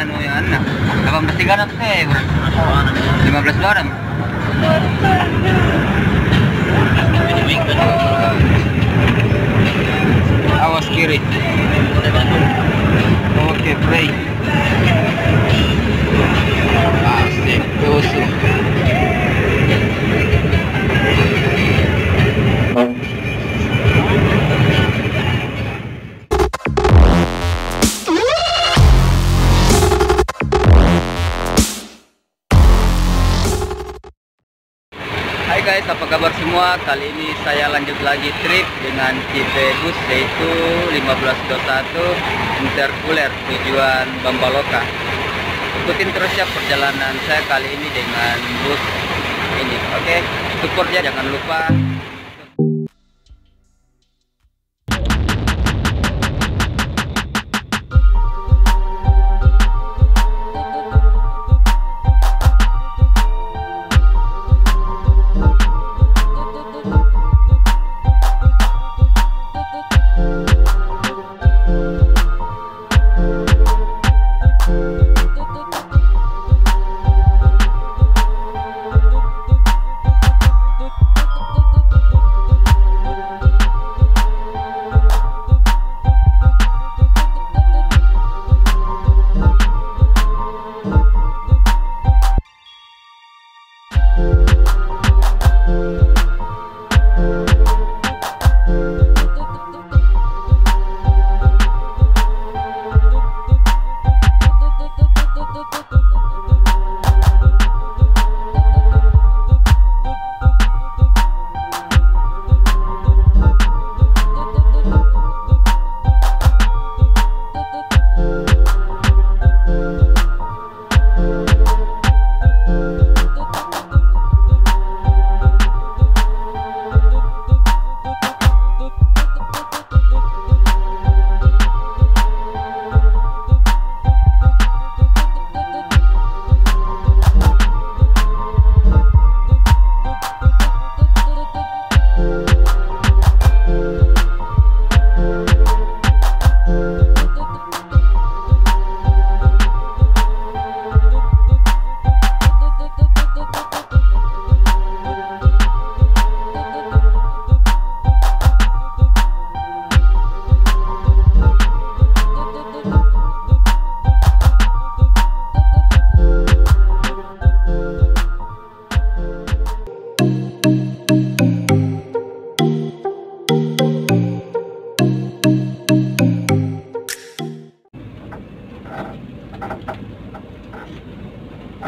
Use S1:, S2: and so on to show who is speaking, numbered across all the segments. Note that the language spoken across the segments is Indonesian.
S1: anu yang anak 18.300 15 orang. Awas kiri. Oke, play. Asik, tusuk. Hai guys, apa kabar semua? Kali ini saya lanjut lagi trip dengan tipe bus yaitu 1521 interkuler tujuan Bambaloka. Ikutin terus ya perjalanan saya kali ini dengan bus ini. Oke, support ya, jangan lupa.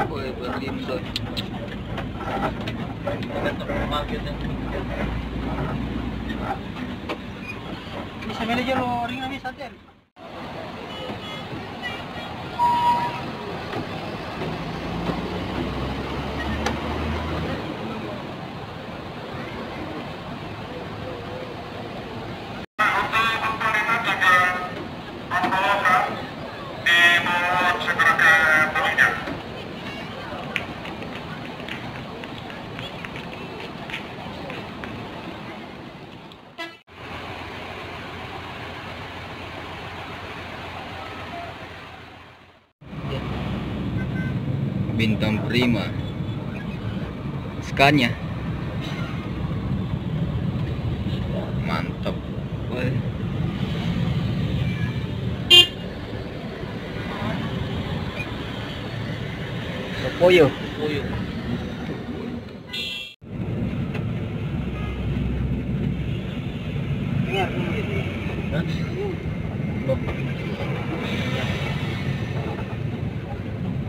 S1: Woi, berlimpah. Bisa aja lo ring habis saja. Bintang Prima Scania mantap. Poyo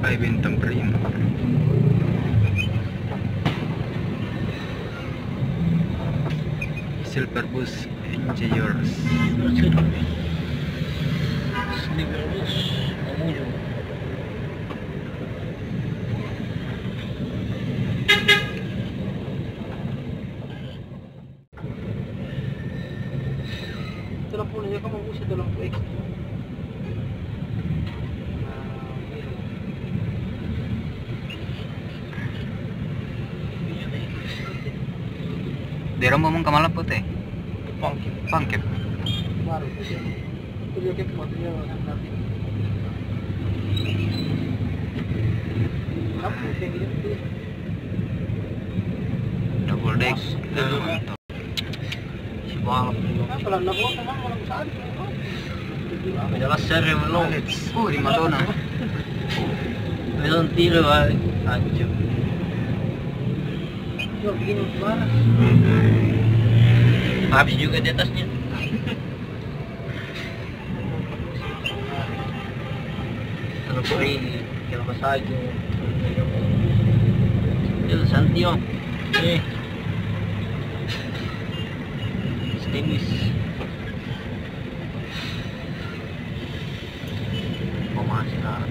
S1: Hai Bintang Prima. Silver Bus, enjoy yours. Silver Bus, Amuyo. Ito lang po niya, kamang-usap ito lang po extra. Di rumah mong kamalap po te? Pangkip. Baru. Itu dia kayak mobilnya natin.
S2: kalau nabot naman walang saan.
S1: Jelas seri melong. Di Madonna. Meron tiro ay anjo.
S2: Yo, begini gimana?
S1: Habis juga di atasnya. Ano po ini? Kaya masajo. El Santio. Stimis. Masih lah.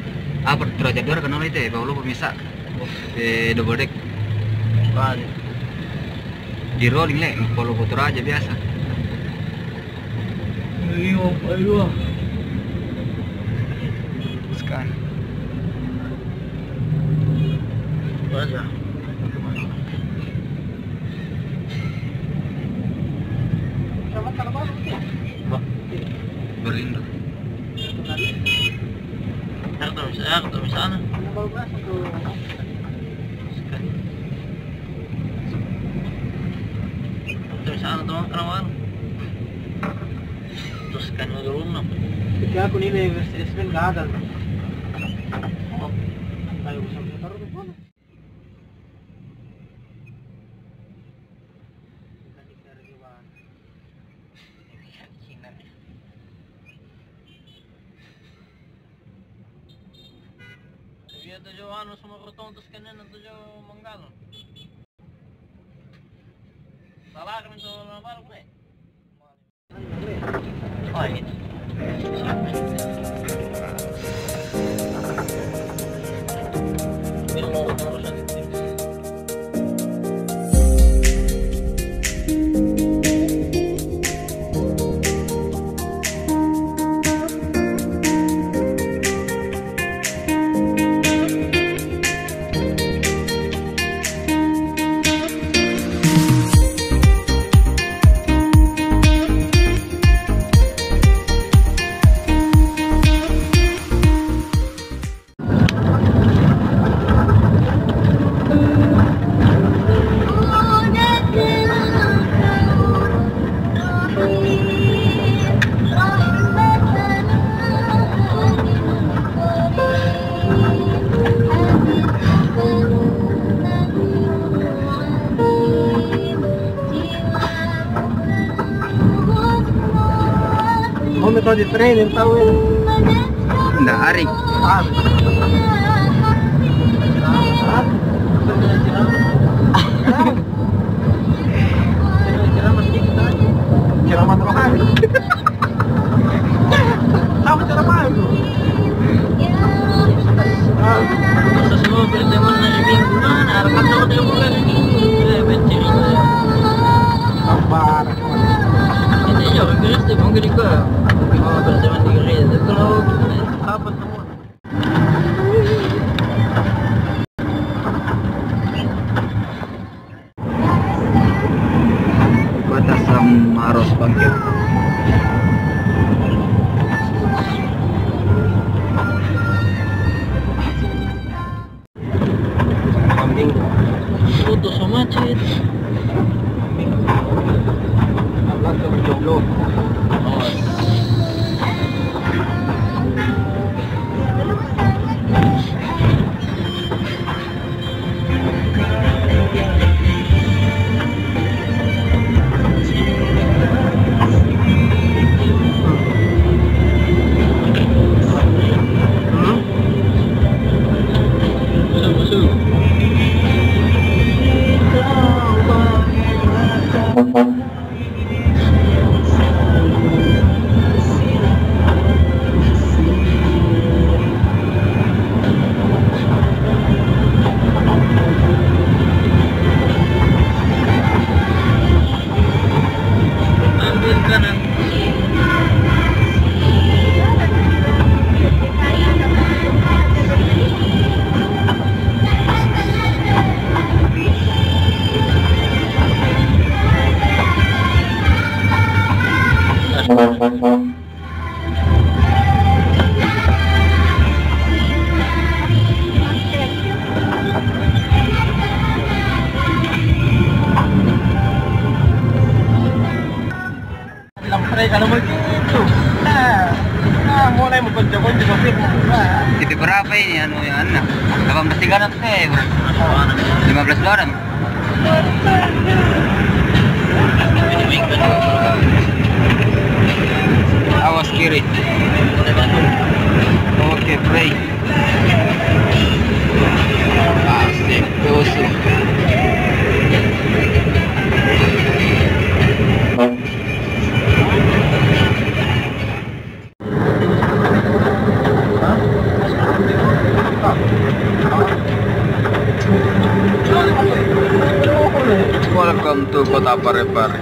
S1: Derajat 2 kenal itu ya, Paulo pemirsa. Double deck.
S2: Balik.
S1: Di rolling le, kalau putar aja biasa.
S2: Ayo.
S1: Sekarang.
S2: Aja. Sama kalau
S1: Wah. Berlindo.
S2: Terus sana. Terus sana teman kawan. Terus kan dulu no. Ketika aku nilai Mercedes-Benz nggak ada. Oh, kayak bisa taruh di mana? Dia tujuh anu semua rotong terus kanan tujuh menggal. Salah kan itu baru gue. Oh ini. Ini mau urusan itu. Metode de treino, então ele...
S1: Da Ari.
S2: Ceramah terakhir. Tahu ceramah itu? Masa semua berteman hari Minggu mana? Arkan tahu dia bukan ini. Bercerita. Kabar. Ini jauh beres deh, mungkin juga. Oh, berteman di gereja. Kalau apa semua?
S1: Batasan Maros Bangkit.
S2: kalau begitu. Mulai mengkonco-konco masih
S1: TV berapa ini anu yang anak? 18 saya, bro. 15 orang. Awas kiri. Oke, break. Asik, tusuk. Welcome to Kota Parepare.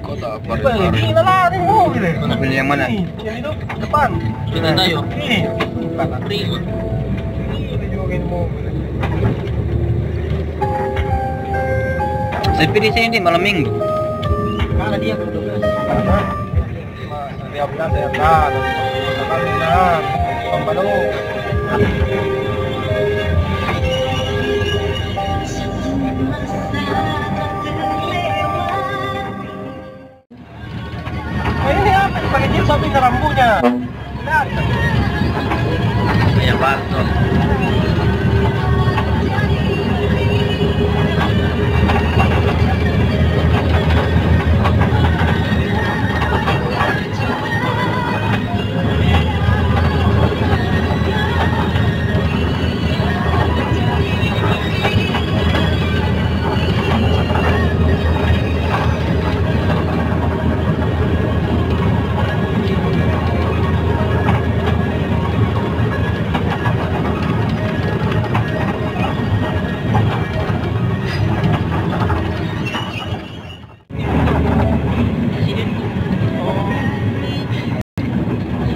S1: Kota Parepare. Mobil yang mana?
S2: Yang itu depan.
S1: Kita tayo.
S2: Prima.
S1: Sepi di sini malam minggu.
S2: Mana dia ke 12?
S3: Dia bilang saya kan, sekalian, pembalu. Ini apa? Pakai jilbab sampai ke rambutnya. Lihat.
S1: Kayak batu.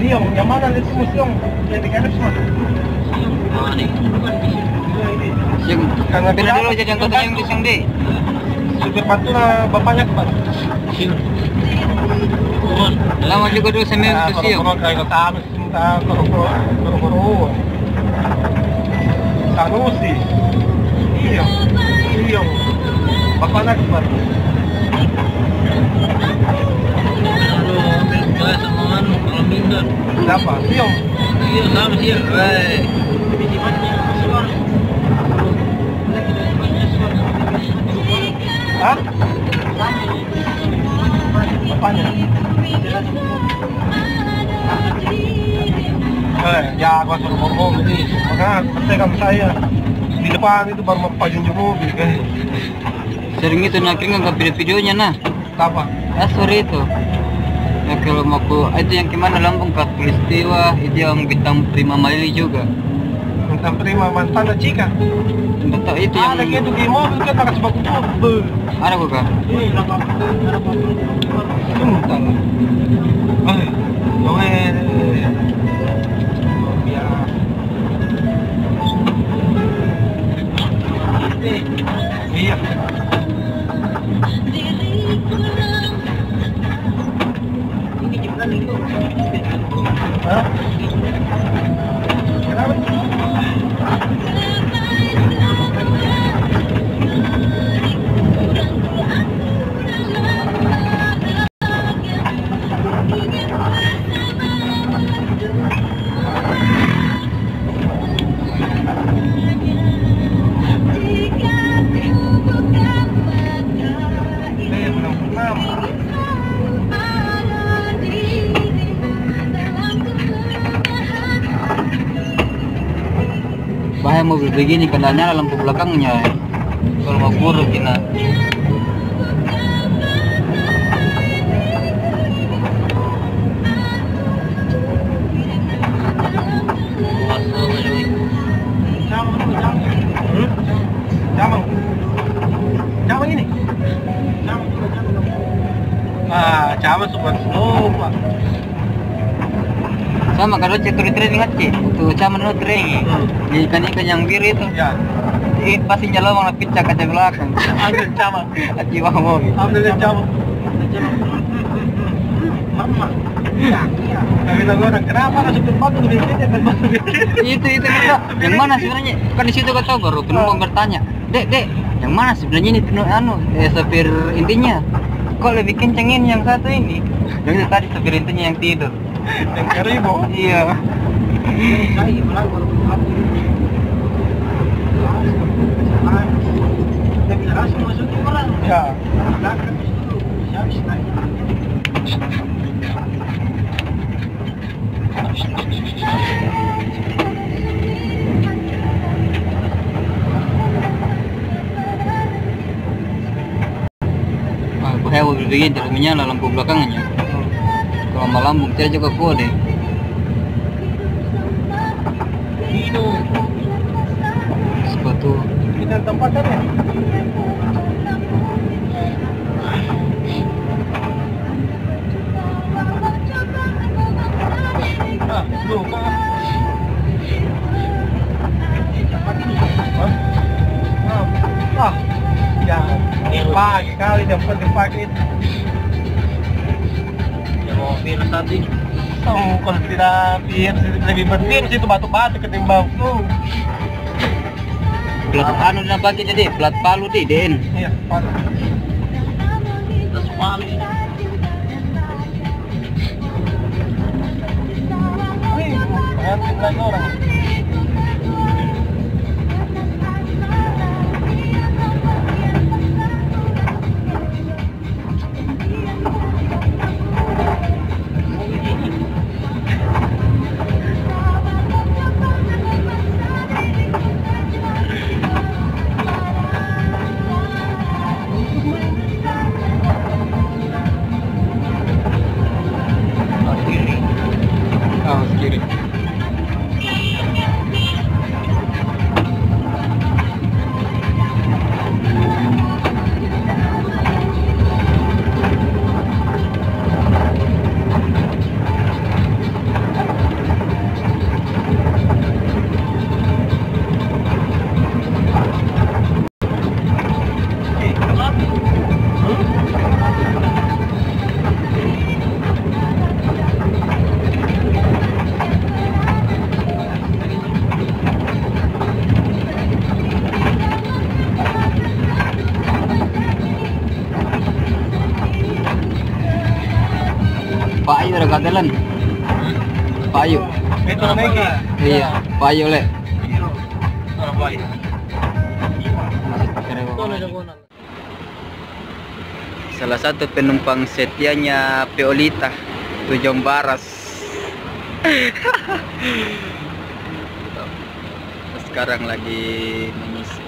S3: Yang mana itu museum? Yang di kanan semua.
S1: Yang
S3: Karena
S1: beda dulu aja yang katanya yang di Sangde.
S3: Supir Pantura bapaknya Pak.
S1: Lama juga dulu saya main ke Siong.
S3: Kalau kayak kami cinta koro-koro. Sanusi. Iya. Iya. Bapaknya Pak. Siapa? Siong.
S2: Iya, sama sih.
S3: Hah? Bapaknya? Ya aku suruh ngomong ini. Makanya percaya saya. Di depan itu baru mau junjung mobil kan.
S1: Sering itu nakring nggak video-videonya nah.
S3: Apa?
S1: Sorry itu. Ya kalau mau itu yang gimana Lampung Katulistiwa itu yang bintang prima Malili juga.
S3: Bintang prima mantan Cika.
S1: Enggak tahu itu yang
S3: Ada gitu di mobil kan pakai sebab itu.
S1: ada bukan?
S3: Bentar. Iya.
S2: Ini juga nih.
S1: mobil begini kena nyala lampu belakangnya. Kalau mau buruk kita.
S3: Jamang ini. Jamang super slow, Pak.
S1: Sama kalau cek training aja, itu sama no training. Di ikan yang biru itu.
S3: Ya.
S1: Pasti nyala warna picak kaca belakang.
S3: Ambil jamang.
S1: Aji bawah mobil.
S3: Ambil jamang. Mama. Ya. Tapi lagu orang kenapa kasih tempat untuk
S1: Itu kita. Yang mana sebenarnya? Kan di situ kata baru penumpang bertanya, Dek, yang mana sebenarnya ini sopir intinya? Kok lebih kencengin yang satu ini? Yang itu tadi sopir intinya yang tidur.
S3: Yang keribu.
S1: Iya.
S3: Ya.
S1: Bahaya mobil begini tidak menyala lampu belakangnya. Kalau malam bukti juga kode. Sepatu.
S3: Kita tempat kan ya? Tuh, ya, pagi kali dapat dipakai.
S2: Ya mobil tadi.
S3: Oh, kalau tidak lebih penting situ batu-batu ketimbang tuh.
S1: Plat anu na pakai jadi plat palu di Den.
S3: Iya, batu.
S2: Terus palu.
S3: Wih, pengantin lagi orang.
S1: Kiri. Pak Ayu udah katelan. Pak Ayu.
S3: Itu lagi.
S1: Iya, Pak Ayu le. Salah satu penumpang setianya Peolita Tujuan Baras. Sekarang lagi mengisi